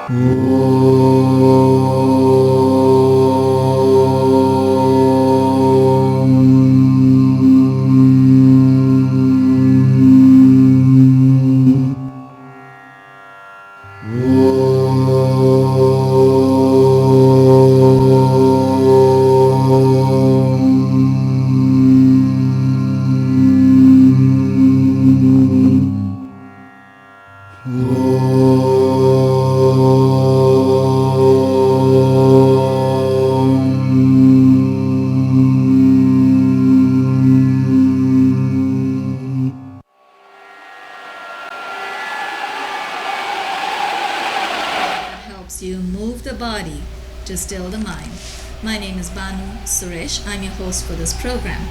Helps you move the body to still the mind. My name is Banu Suresh. I'm your host for this program.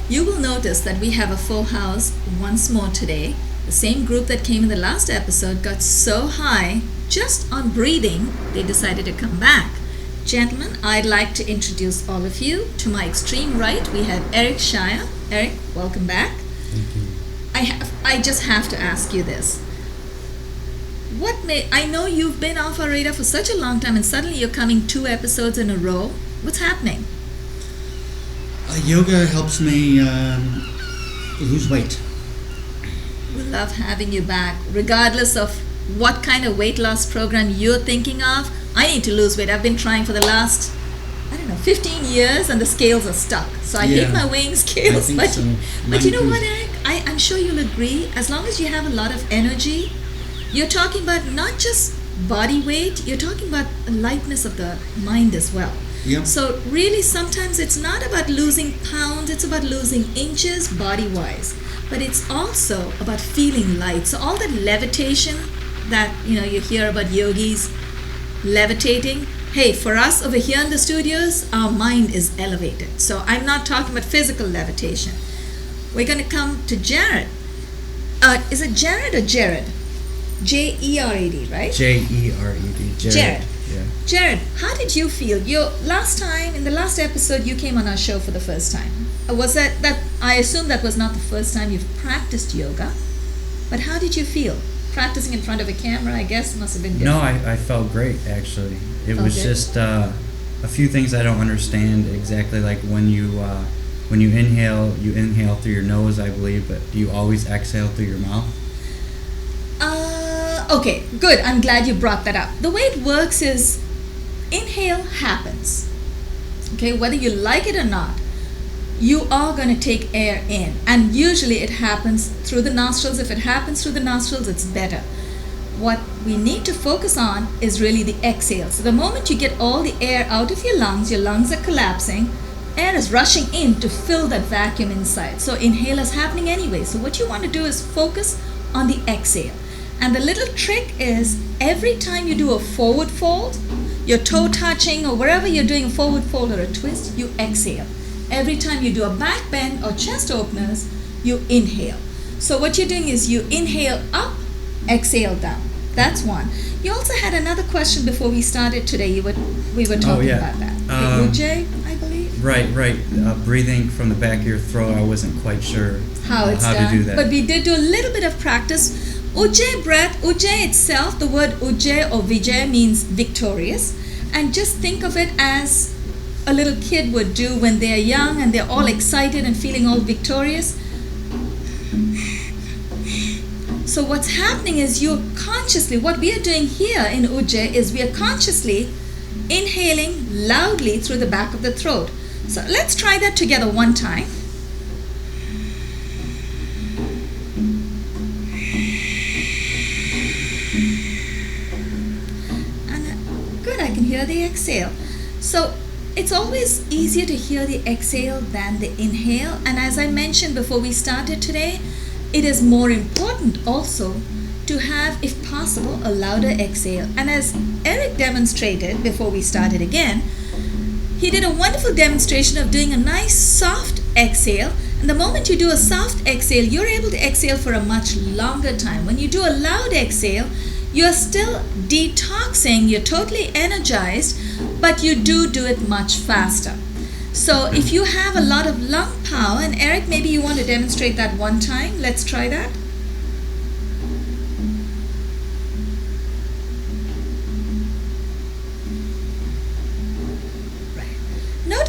You will notice that we have a full house once more today. The same group that came in the last episode got so high just on breathing, they decided to come back. Gentlemen, I'd like to introduce all of you. To my extreme right, we have Schayer. Eric, welcome back. Thank you. I just have to ask you this. I know you've been off our radar for such a long time and suddenly you're coming 2 episodes in a row. What's happening? Yoga helps me lose weight. We love having you back. Regardless of what kind of weight loss program you're thinking of, I need to lose weight. I've been trying for the last, 15 years and the scales are stuck. So I hate my weighing scales. But you know what, Eric? I'm sure you'll agree, as long as you have a lot of energy, you're talking about not just body weight, you're talking about lightness of the mind as well. Yep. So really sometimes it's not about losing pounds, it's about losing inches body-wise. But it's also about feeling light. So all that levitation that you hear about yogis levitating, hey, for us over here in the studios, our mind is elevated. So I'm not talking about physical levitation. We're going to come to Jerad. Is it Jerad or Jerad? Jerad, right? Jerad. Jerad. Yeah. Jerad, how did you feel? In the last episode, you came on our show for the first time. Was that I assume that was not the first time you've practiced yoga, but how did you feel? Practicing in front of a camera, I guess, must have been different. No, I felt great, actually. It Felt was good? just a few things I don't understand exactly, like when you inhale through your nose, I believe, but do you always exhale through your mouth? Okay, good. I'm glad you brought that up. The way it works is inhale happens. Okay, whether you like it or not, you are going to take air in. And usually it happens through the nostrils. If it happens through the nostrils, it's better. What we need to focus on is really the exhale. So the moment you get all the air out of your lungs are collapsing, air is rushing in to fill that vacuum inside. So inhale is happening anyway. So what you want to do is focus on the exhale. And the little trick is every time you do a forward fold, your toe touching or wherever you're doing a forward fold or a twist, you exhale. Every time you do a back bend or chest openers, you inhale. So what you're doing is you inhale up, exhale down. That's one. You also had another question before we started today. We were talking about that. Ujjayi, I believe. Right. Breathing from the back of your throat, I wasn't quite sure how to do that. But we did do a little bit of practice. Ujjayi breath, Ujjayi itself, the word Ujjayi or Vijay means victorious. And just think of it as a little kid would do when they're young and they're all excited and feeling all victorious. So what's happening is what we are doing here in Ujjayi is we are consciously inhaling loudly through the back of the throat. So let's try that together one time. Good, I can hear the exhale. So it's always easier to hear the exhale than the inhale. And as I mentioned before we started today, it is more important also to have, if possible, a louder exhale. And as Eric demonstrated before we started again, he did a wonderful demonstration of doing a nice soft exhale. And the moment you do a soft exhale, you're able to exhale for a much longer time. When you do a loud exhale, you're still detoxing, you're totally energized, but you do it much faster. So if you have a lot of lung power, and Eric, maybe you want to demonstrate that one time. Let's try that.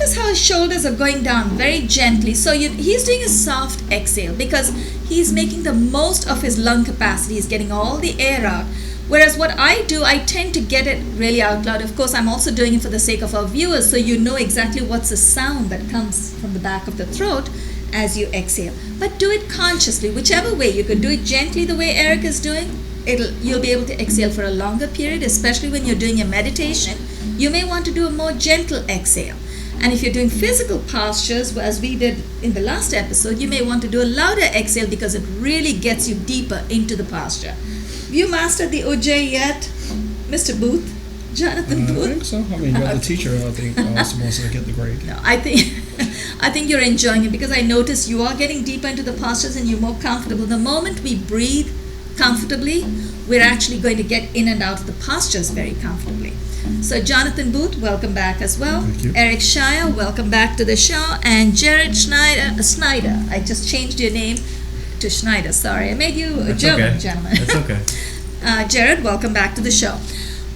notice how his shoulders are going down very gently. So he's doing a soft exhale because he's making the most of his lung capacity. He's getting all the air out. Whereas what I do, I tend to get it really out loud. Of course, I'm also doing it for the sake of our viewers, so you know exactly what's the sound that comes from the back of the throat as you exhale. But do it consciously, whichever way. You could do it gently the way Eric is doing. You'll be able to exhale for a longer period, especially when you're doing your meditation. You may want to do a more gentle exhale. And if you're doing physical postures, as we did in the last episode, you may want to do a louder exhale because it really gets you deeper into the posture. Have you mastered the Ujjayi yet, Mr. Booth? Jonathan Booth? I think so. I mean, you're the teacher. I think supposed to get the grade. No, I think you're enjoying it because I notice you are getting deeper into the postures and you're more comfortable. The moment we breathe comfortably, we're actually going to get in and out of the postures very comfortably. So Jonathan Booth, welcome back as well. Thank you. Eric Schayer, welcome back to the show. And Jerad Snyder, I just changed your name to Snyder. Sorry, I made you a German gentleman. That's okay. Jerad, welcome back to the show.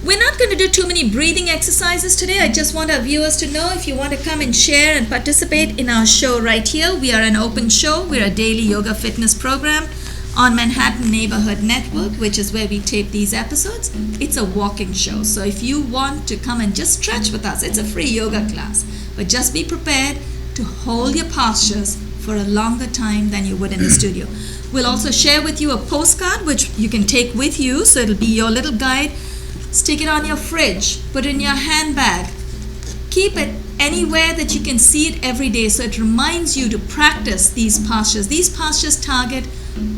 We're not going to do too many breathing exercises today. I just want our viewers to know if you want to come and share and participate in our show right here. We are an open show. We're a daily yoga fitness program on Manhattan Neighborhood Network, which is where we tape these episodes. It's a walking show. So if you want to come and just stretch with us, it's a free yoga class. But just be prepared to hold your postures for a longer time than you would in the studio. We'll also share with you a postcard which you can take with you, so it'll be your little guide. Stick it on your fridge, put it in your handbag. Keep it anywhere that you can see it every day so it reminds you to practice these postures. These postures target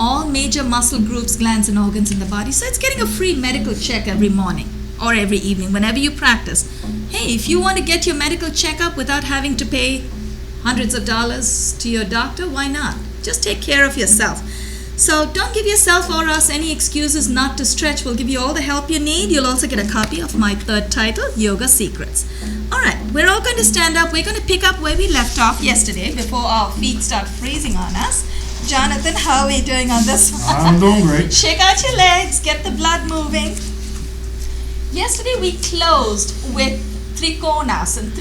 all major muscle groups, glands, and organs in the body. So it's getting a free medical check every morning or every evening whenever you practice. Hey, if you want to get your medical checkup without having to pay hundreds of dollars to your doctor, why not? Just take care of yourself. So don't give yourself or us any excuses not to stretch. We'll give you all the help you need. You'll also get a copy of my third title, Yoga Secrets. All right, we're all going to stand up. We're going to pick up where we left off yesterday before our feet start freezing on us. Jonathan, how are we doing on this one? I'm doing great. Shake out your legs, get the blood moving. Yesterday we closed with Trikonasana.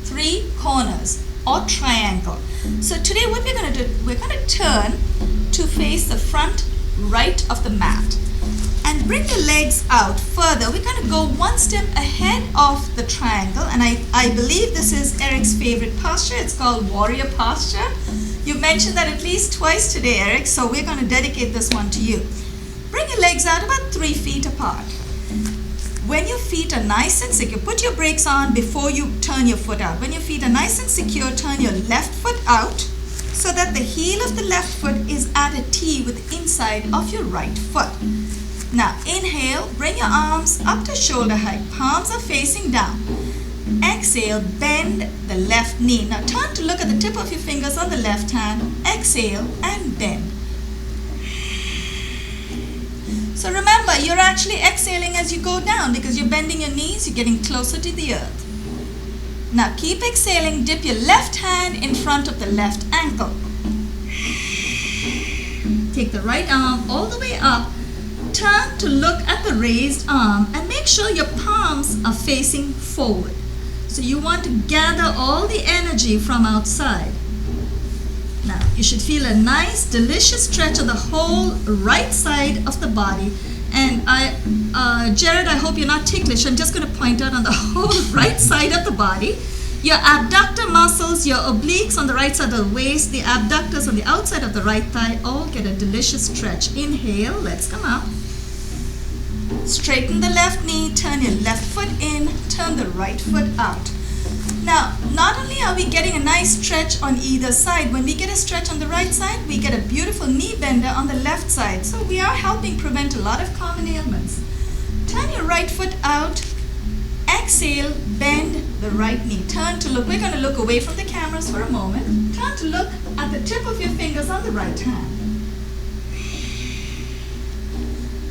Three corners or triangle. So today what we're going to do, we're going to turn to face the front right of the mat and bring your legs out further. We're going to go one step ahead of the triangle, and I believe this is Eric's favorite posture. It's called warrior posture. You mentioned that at least twice today, Eric, so we're going to dedicate this one to you. Bring your legs out about 3 feet apart. When your feet are nice and secure, put your brakes on before you turn your foot out. When your feet are nice and secure, turn your left foot out so that the heel of the left foot is at a T with the inside of your right foot. Now inhale, bring your arms up to shoulder height. Palms are facing down. Exhale, bend the left knee. Now turn to look at the tip of your fingers on the left hand. Exhale and bend. So remember, you're actually exhaling as you go down because you're bending your knees, you're getting closer to the earth. Now keep exhaling, dip your left hand in front of the left ankle. Take the right arm all the way up, turn to look at the raised arm and make sure your palms are facing forward. So you want to gather all the energy from outside. Now, you should feel a nice, delicious stretch of the whole right side of the body. And Jerad, I hope you're not ticklish. I'm just going to point out on the whole right side of the body. Your abductor muscles, your obliques on the right side of the waist, the abductors on the outside of the right thigh, all get a delicious stretch. Inhale, let's come up. Straighten the left knee, turn your left foot in, turn the right foot out. Now, not only are we getting a nice stretch on either side, when we get a stretch on the right side, we get a beautiful knee bender on the left side. So we are helping prevent a lot of common ailments. Turn your right foot out, exhale, bend the right knee. Turn to look, we're going to look away from the cameras for a moment. Turn to look at the tip of your fingers on the right hand.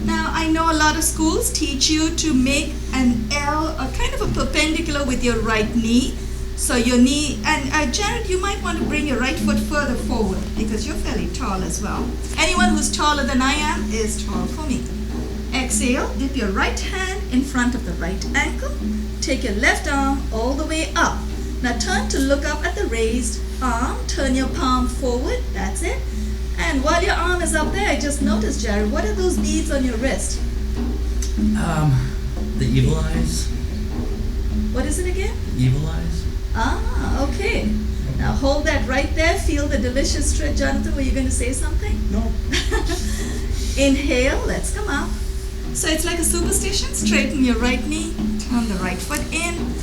Now, I know a lot of schools teach you to make an L, a kind of a perpendicular with your right knee. So your knee, and Jerad, you might want to bring your right foot further forward because you're fairly tall as well. Anyone who's taller than I am is tall for me. Exhale, dip your right hand in front of the right ankle. Take your left arm all the way up. Now turn to look up at the raised arm. Turn your palm forward. That's it. And while your arm is up there, I just noticed, Jerad, what are those beads on your wrist? The evil eyes. What is it again? Evil eyes. Ah, okay. Now hold that right there. Feel the delicious stretch. Jonathan, were you going to say something? No. Inhale. Let's come up. So it's like a superstition. Straighten your right knee. Turn the right foot in.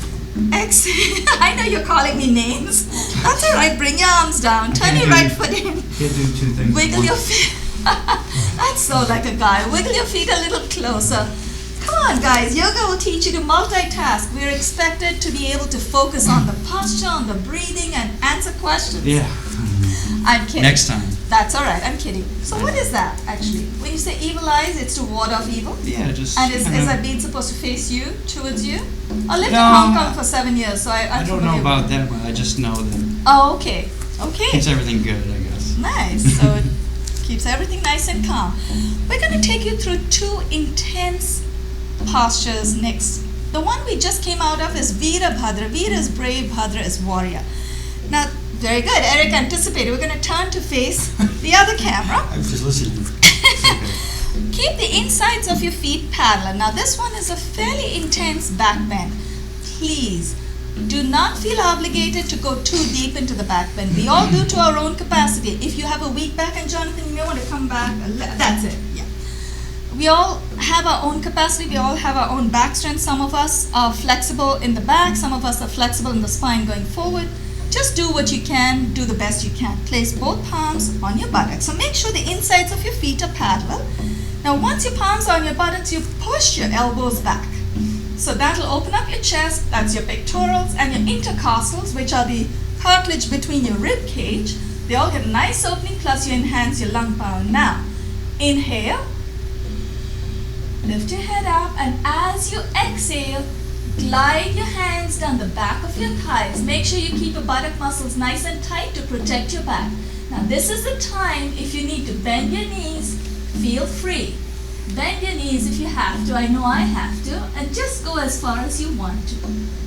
Exhale. I know you're calling me names. That's all right. Bring your arms down. Turn your right foot in. Can't do two things. Wiggle your feet. That's so like a guy. Wiggle your feet a little closer. Come on, guys. Yoga will teach you to multitask. We're expected to be able to focus on the posture, on the breathing, and answer questions. Yeah. I'm kidding. Next time. That's all right. I'm kidding. So what is that, actually? When you say evil eyes, it's to ward off evil? Yeah, just. And is that bead supposed to face you, towards you? I lived in Hong Kong for 7 years, so I don't know about that, but I just know that. Oh, okay. Okay. Keeps everything good, I guess. Nice. So it keeps everything nice and calm. We're going to take you through 2 intense postures next. The one we just came out of is Veera Bhadra. Veera is brave, Bhadra is warrior. Now, very good. Eric anticipated. We're going to turn to face the other camera. I was just listening. Keep the insides of your feet parallel. Now this one is a fairly intense back bend. Please do not feel obligated to go too deep into the back bend. We all do to our own capacity. If you have a weak back, and Jonathan, you may want to come back. That's it. Yeah. We all have our own capacity. We all have our own back strength. Some of us are flexible in the back. Some of us are flexible in the spine going forward. Just do what you can, do the best you can. Place both palms on your buttocks. So make sure the insides of your feet are parallel. Now once your palms are on your buttocks, you push your elbows back. So that'll open up your chest, that's your pectorals, and your intercostals, which are the cartilage between your rib cage. They all get a nice opening, plus you enhance your lung power. Now, inhale, lift your head up, and as you exhale, glide your hands down the back of your thighs. Make sure you keep your buttock muscles nice and tight to protect your back. Now this is the time, if you need to bend your knees, feel free. Bend your knees if you have to. I know I have to. And just go as far as you want to.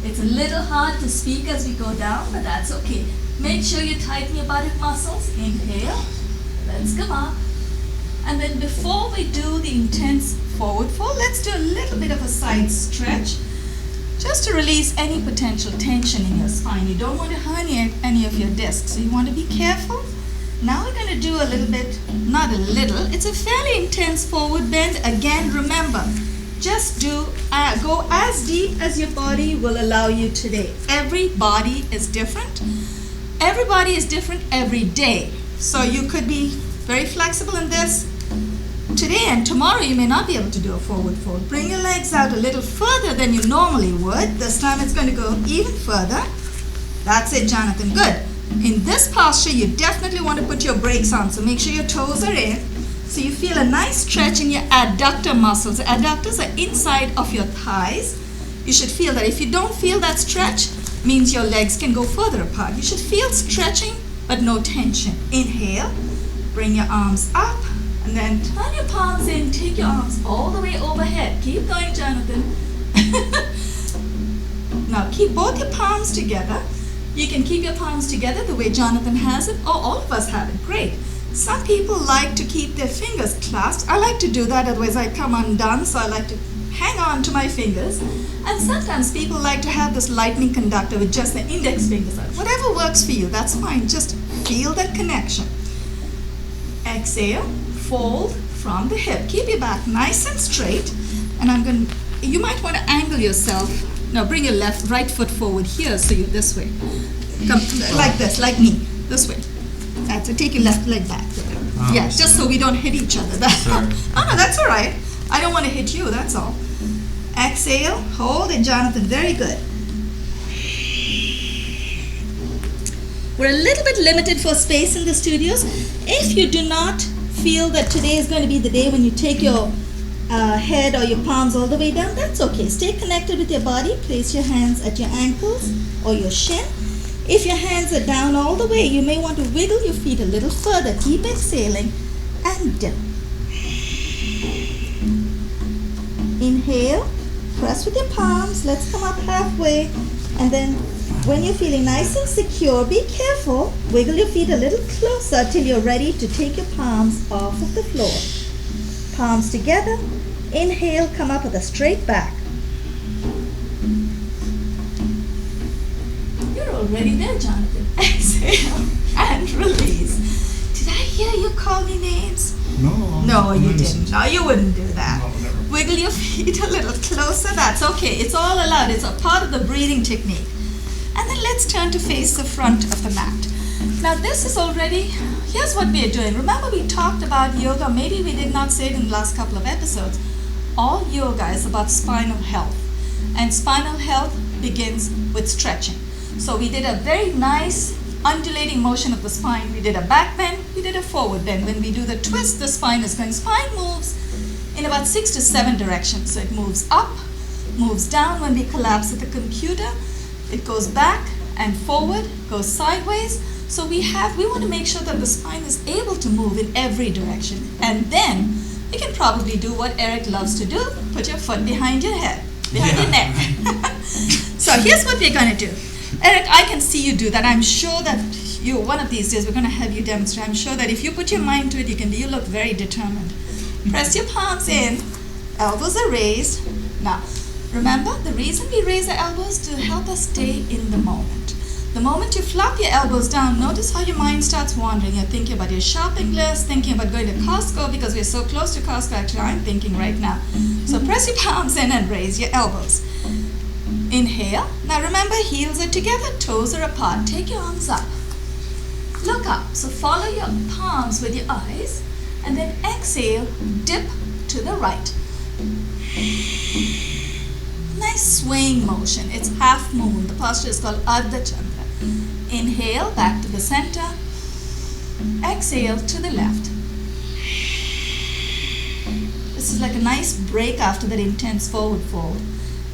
It's a little hard to speak as we go down, but that's okay. Make sure you tighten your buttock muscles. Inhale. Let's come up. And then before we do the intense forward fold, let's do a little bit of a side stretch, just to release any potential tension in your spine. You don't want to herniate any of your discs, so you want to be careful. Now we're going to do a little bit, not a little, it's a fairly intense forward bend. Again, remember, just go as deep as your body will allow you today. Every body is different. Everybody is different every day. So you could be very flexible in this today, and tomorrow you may not be able to do a forward fold. Bring your legs out a little further than you normally would. This time it's going to go even further. That's it, Jonathan. Good. In this posture, you definitely want to put your brakes on. So make sure your toes are in. So you feel a nice stretch in your adductor muscles. The adductors are inside of your thighs. You should feel that. If you don't feel that stretch, means your legs can go further apart. You should feel stretching, but no tension. Inhale. Bring your arms up. And then turn your palms in, take your arms all the way overhead. Keep going, Jonathan. Now keep both your palms together. You can keep your palms together the way Jonathan has it, or all of us have it. Great. Some people like to keep their fingers clasped. I like to do that, otherwise I come undone, so I like to hang on to my fingers. And sometimes people like to have this lightning conductor with just the index fingers out. Whatever works for you, that's fine. Just feel that connection. Exhale. Fold from the hip. Keep your back nice and straight. And you might want to angle yourself. Now bring your right foot forward here, so you're this way. Come like this, like me, this way. That's it. Take your left leg back. Oh, yeah, just so we don't hit each other. Sorry. Oh no, that's all right. I don't want to hit you, that's all. Exhale, hold it, Jonathan. Very good. We're a little bit limited for space in the studios. If you do not feel that today is going to be the day when you take your head or your palms all the way down, that's okay. Stay connected with your body. Place your hands at your ankles or your shin. If your hands are down all the way, you may want to wiggle your feet a little further. Keep exhaling and down. Inhale, press with your palms. Let's come up halfway. And then when you're feeling nice and secure, be careful. Wiggle your feet a little closer till you're ready to take your palms off of the floor. Palms together. Inhale, come up with a straight back. You're already there, Jonathan. Exhale and release. Did I hear you call me names? No. No, you innocent. didn't. No, you wouldn't do that. No, never. Wiggle your feet a little closer. That's okay. It's all allowed. It's a part of the breathing technique. And then let's turn to face the front of the mat. Now this is already, here's what we are doing. Remember we talked about yoga. Maybe we did not say it in the last couple of episodes. All yoga is about spinal health. And spinal health begins with stretching. So we did a very nice undulating motion of the spine. We did a back bend, we did a forward bend. When we do the twist, the spine is going. Spine moves in about 6 to 7 directions. So it moves up, moves down. When we collapse at the computer, it goes back and forward, goes sideways. So we want to make sure that the spine is able to move in every direction. And then you can probably do what Eric loves to do. Put your foot behind your head, behind your neck. So here's what we're going to do. Eric, I can see you do that. I'm sure that one of these days, we're going to have you demonstrate. I'm sure that if you put your mind to it, you look very determined. Press your palms in, elbows are raised. Now, remember, the reason we raise the elbows is to help us stay in the moment. The moment you flop your elbows down, notice how your mind starts wandering. You're thinking about your shopping list, thinking about going to Costco because we're so close to Costco. Actually, I'm thinking right now. So press your palms in and raise your elbows. Inhale. Now remember, heels are together, toes are apart. Take your arms up. Look up. So follow your palms with your eyes. And then exhale, dip to the right. Nice swaying motion. It's half moon. The posture is called Ardha Chandra. Inhale, back to the center. Exhale to the left. This is like a nice break after that intense forward fold.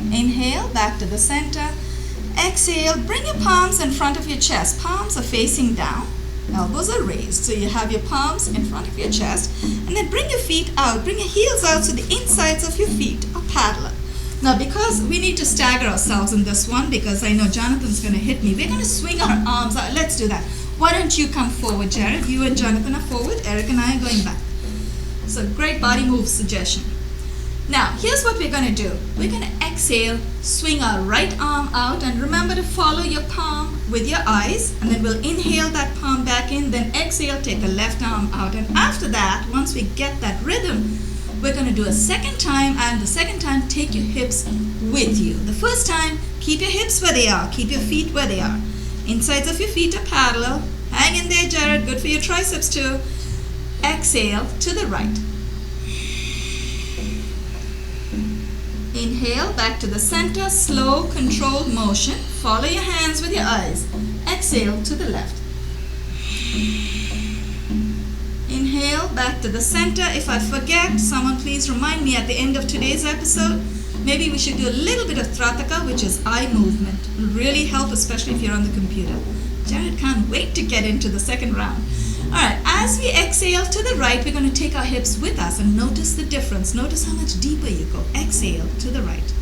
Inhale, back to the center. Exhale, bring your palms in front of your chest. Palms are facing down. Elbows are raised. So you have your palms in front of your chest. And then bring your feet out. Bring your heels out so the insides of your feet are parallel. Now, because we need to stagger ourselves in this one, because I know Jonathan's going to hit me, we're going to swing our arms out. Let's do that. Why don't you come forward, Jerad? You and Jonathan are forward. Eric and I are going back. So great body move suggestion. Now, here's what we're going to do. We're going to exhale, swing our right arm out, and remember to follow your palm with your eyes, and then we'll inhale that palm back in, then exhale, take the left arm out. And after that, once we get that rhythm, we're going to do a second time, and the second time, take your hips with you. The first time, keep your hips where they are, keep your feet where they are. Insides of your feet are parallel. Hang in there, Jerad, good for your triceps too. Exhale to the right. Inhale, back to the center, slow, controlled motion. Follow your hands with your eyes. Exhale to the left. Inhale, back to the center. If I forget, someone please remind me at the end of today's episode. Maybe we should do a little bit of Trataka, which is eye movement. It will really help, especially if you're on the computer. Jerad can't wait to get into the second round. Alright, as we exhale to the right, we're going to take our hips with us and notice the difference. Notice how much deeper you go. Exhale to the right.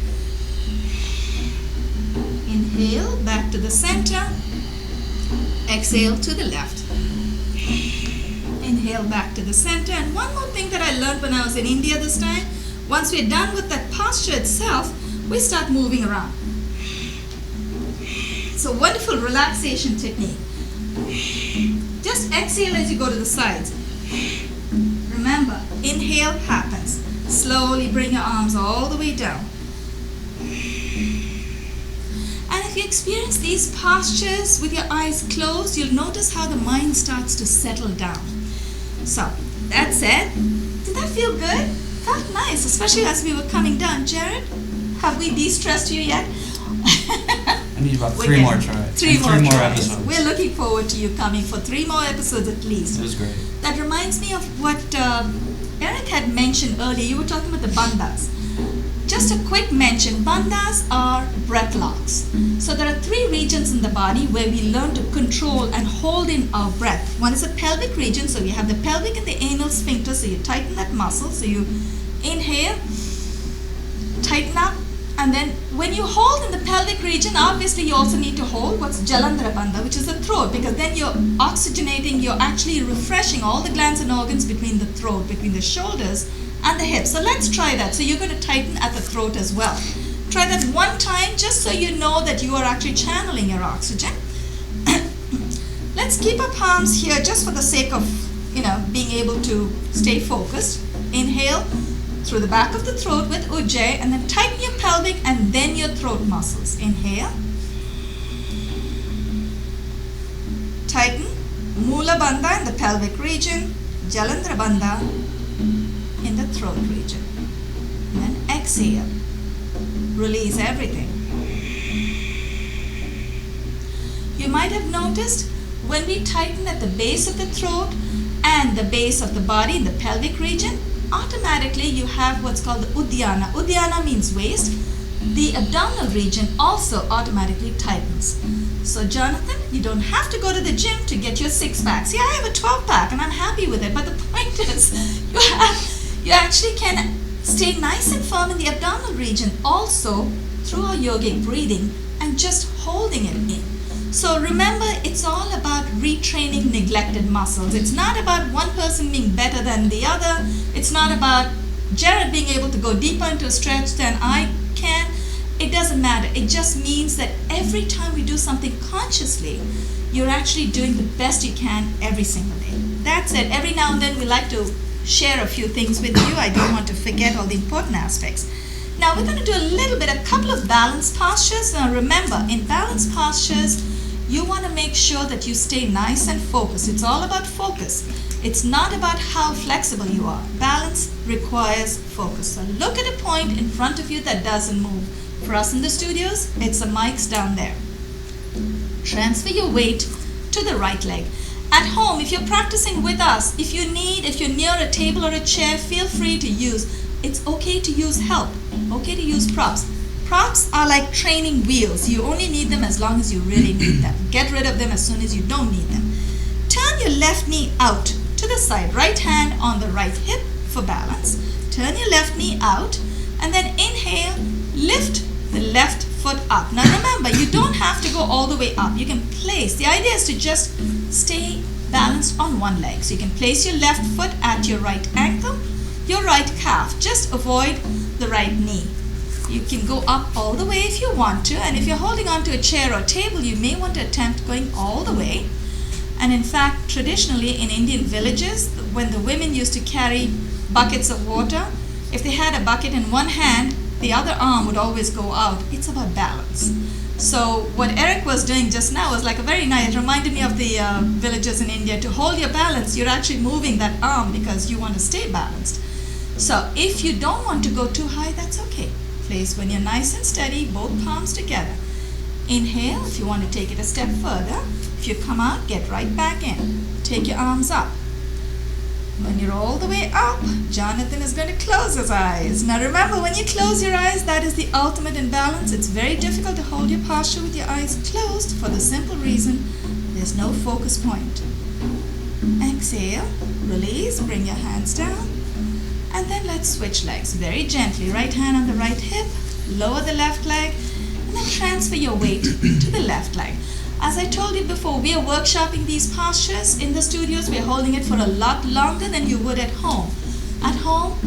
Inhale, back to the center. Exhale to the left. Inhale, back to the center. And one more thing that I learned when I was in India this time, once we're done with that posture itself, we start moving around. It's a wonderful relaxation technique. Just exhale as you go to the sides. Remember, inhale happens. Slowly bring your arms all the way down. And if you experience these postures with your eyes closed, you'll notice how the mind starts to settle down. So, that said, did that feel good? Felt nice, especially as we were coming down. Jerad, have we de-stressed you yet? I need about three more tries. Three more tries. episodes. We're looking forward to you coming for 3 more episodes at least. It was great. That reminds me of what Eric had mentioned earlier. You were talking about the bandhas. Just a quick mention, bandhas are breath locks. So there are 3 regions in the body where we learn to control and hold in our breath. One is a pelvic region, so we have the pelvic and the anal sphincter, so you tighten that muscle. So you inhale, tighten up, And then when you hold in the pelvic region, obviously you also need to hold what's Jalandhara Bandha, which is the throat, because then you're oxygenating, you're actually refreshing all the glands and organs between the throat, between the shoulders and the hips. So let's try that. So you're going to tighten at the throat as well. Try that one time just so you know that you are actually channeling your oxygen. Let's keep our palms here just for the sake of, being able to stay focused. Inhale through the back of the throat with Ujjayi, and then tighten your pelvic and then your throat muscles. Inhale. Tighten Mula Bandha in the pelvic region, Jalandhara Bandha in the throat region. And then exhale. Release everything. You might have noticed when we tighten at the base of the throat and the base of the body in the pelvic region, automatically you have what's called the Uddiyana. Uddiyana means waist. The abdominal region also automatically tightens. So Jonathan, you don't have to go to the gym to get your 6-pack. See, I have a 12-pack and I'm happy with it. But the point is, you actually can stay nice and firm in the abdominal region also through our yogic breathing and just holding it in. So remember, it's all about retraining neglected muscles. It's not about one person being better than the other. It's not about Jerad being able to go deeper into a stretch than I can. It doesn't matter. It just means that every time we do something consciously, you're actually doing the best you can every single day. That's it. Every now and then we like to share a few things with you. I don't want to forget all the important aspects. Now we're going to do a couple of balance postures. Now remember, in balance postures, you want to make sure that you stay nice and focused. It's all about focus. It's not about how flexible you are. Balance requires focus. So look at a point in front of you that doesn't move. For us in the studios, it's the mics down there. Transfer your weight to the right leg. At home, if you're practicing with us, if you're near a table or a chair, feel free to use. It's okay to use help. Okay to use props. Props are like training wheels. You only need them as long as you really need them. Get rid of them as soon as you don't need them. Turn your left knee out to the side. Right hand on the right hip for balance. Turn your left knee out and then inhale, lift the left foot up. Now remember, you don't have to go all the way up. You can place. The idea is to just stay balanced on one leg. So you can place your left foot at your right ankle, your right calf. Just avoid the right knee. You can go up all the way if you want to, and if you're holding on to a chair or table, you may want to attempt going all the way. And in fact, traditionally in Indian villages, when the women used to carry buckets of water, if they had a bucket in one hand, the other arm would always go out. It's about balance. So what Eric was doing just now was like a very nice, it reminded me of the villages in India. To hold your balance, you're actually moving that arm because you want to stay balanced. So if you don't want to go too high, that's okay. Place when you're nice and steady, both palms together. Inhale if you want to take it a step further. If you come out, get right back in. Take your arms up. When you're all the way up, Jonathan is going to close his eyes. Now remember, when you close your eyes, that is the ultimate in balance. It's very difficult to hold your posture with your eyes closed for the simple reason there's no focus point. Exhale, release, bring your hands down. And then let's switch legs very gently. Right hand on the right hip, lower the left leg, and then transfer your weight to the left leg. As I told you before, we are workshopping these postures in the studios. We are holding it for a lot longer than you would at home. At home,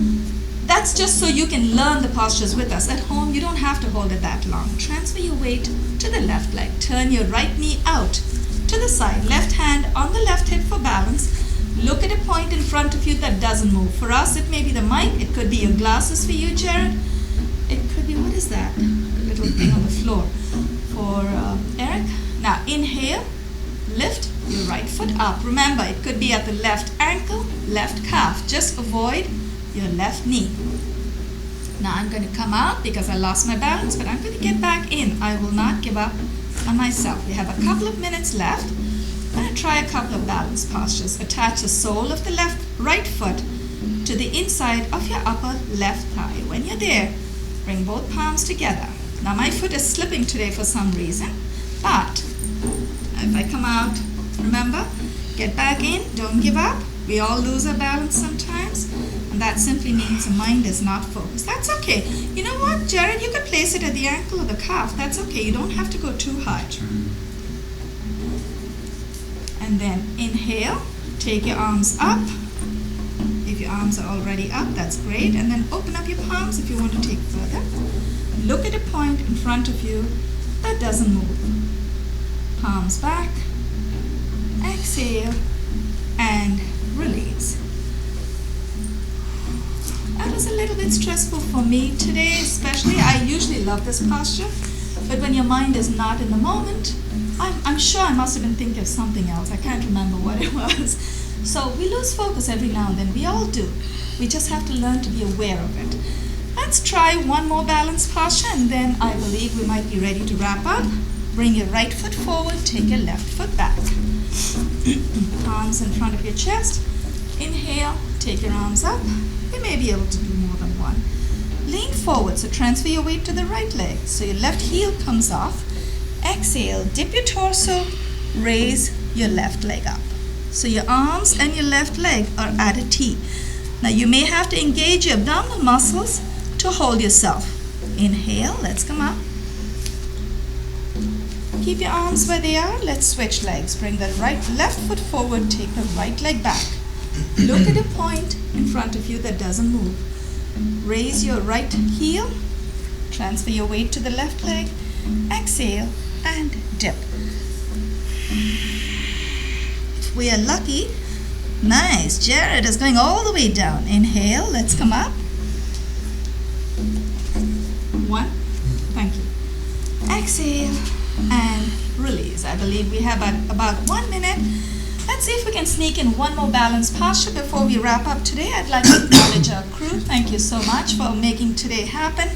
that's just so you can learn the postures with us. At home, you don't have to hold it that long. Transfer your weight to the left leg. Turn your right knee out to the side. Left hand on the left hip for balance. Look at a point in front of you that doesn't move. For us, it may be the mic. It could be your glasses for you, Jerad. It could be, what is that? A little thing on the floor. For Eric. Now, inhale, lift your right foot up. Remember, it could be at the left ankle, left calf. Just avoid your left knee. Now, I'm going to come out because I lost my balance, but I'm going to get back in. I will not give up on myself. We have a couple of minutes left. I'm going to try a couple of balance postures. Attach the sole of the right foot to the inside of your upper left thigh. When you're there, bring both palms together. Now, my foot is slipping today for some reason, but if I come out, remember, get back in, don't give up. We all lose our balance sometimes. And that simply means the mind is not focused. That's okay. You know what, Jerad? You could place it at the ankle or the calf. That's okay. You don't have to go too high. And then inhale. Take your arms up. If your arms are already up, that's great. And then open up your palms if you want to take further. Look at a point in front of you that doesn't move. Palms back. Exhale. And release. That was a little bit stressful for me today, especially. I usually love this posture, but when your mind is not in the moment, I'm sure I must have been thinking of something else. I can't remember what it was. So we lose focus every now and then. We all do. We just have to learn to be aware of it. Let's try one more balanced posture, and then I believe we might be ready to wrap up. Bring your right foot forward, take your left foot back. Arms in front of your chest. Inhale, take your arms up. You may be able to do more than one. Lean forward, so transfer your weight to the right leg. So your left heel comes off. Exhale, dip your torso, raise your left leg up. So your arms and your left leg are at a T. Now you may have to engage your abdominal muscles to hold yourself. Inhale, let's come up. Keep your arms where they are. Let's switch legs. Bring the left foot forward, take the right leg back. Look at a point in front of you that doesn't move. Raise your right heel. Transfer your weight to the left leg. Exhale and dip. If we are lucky, nice. Jerad is going all the way down. Inhale, let's come up. One. Thank you. Exhale and release. I believe we have about 1 minute. Let's see if we can sneak in one more balanced posture before we wrap up today. I'd like to acknowledge our crew. Thank you so much for making today happen.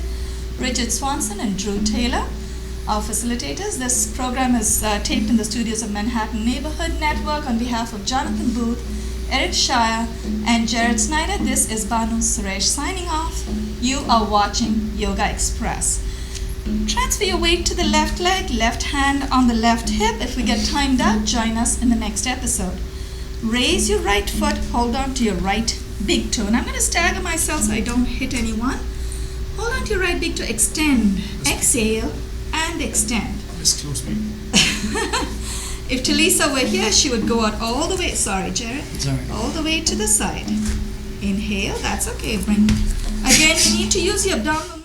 Richard Swanson and Drew Taylor, our facilitators. This program is taped in the studios of Manhattan Neighborhood Network on behalf of Jonathan Booth, Eric Schayer, and Jerad Snyder. This is Banu Suresh signing off. You are watching Yogaxpress. Transfer your weight to the left leg, left hand on the left hip. If we get timed out, join us in the next episode. Raise your right foot, hold on to your right big toe. And I'm going to stagger myself so I don't hit anyone. Hold on to your right big toe, extend, exhale, and extend. This close me. If Talisa were here, she would go out all the way, sorry Jerad, Sorry. all the way to the side. Inhale, that's okay. Bring. Again, you need to use your abdominal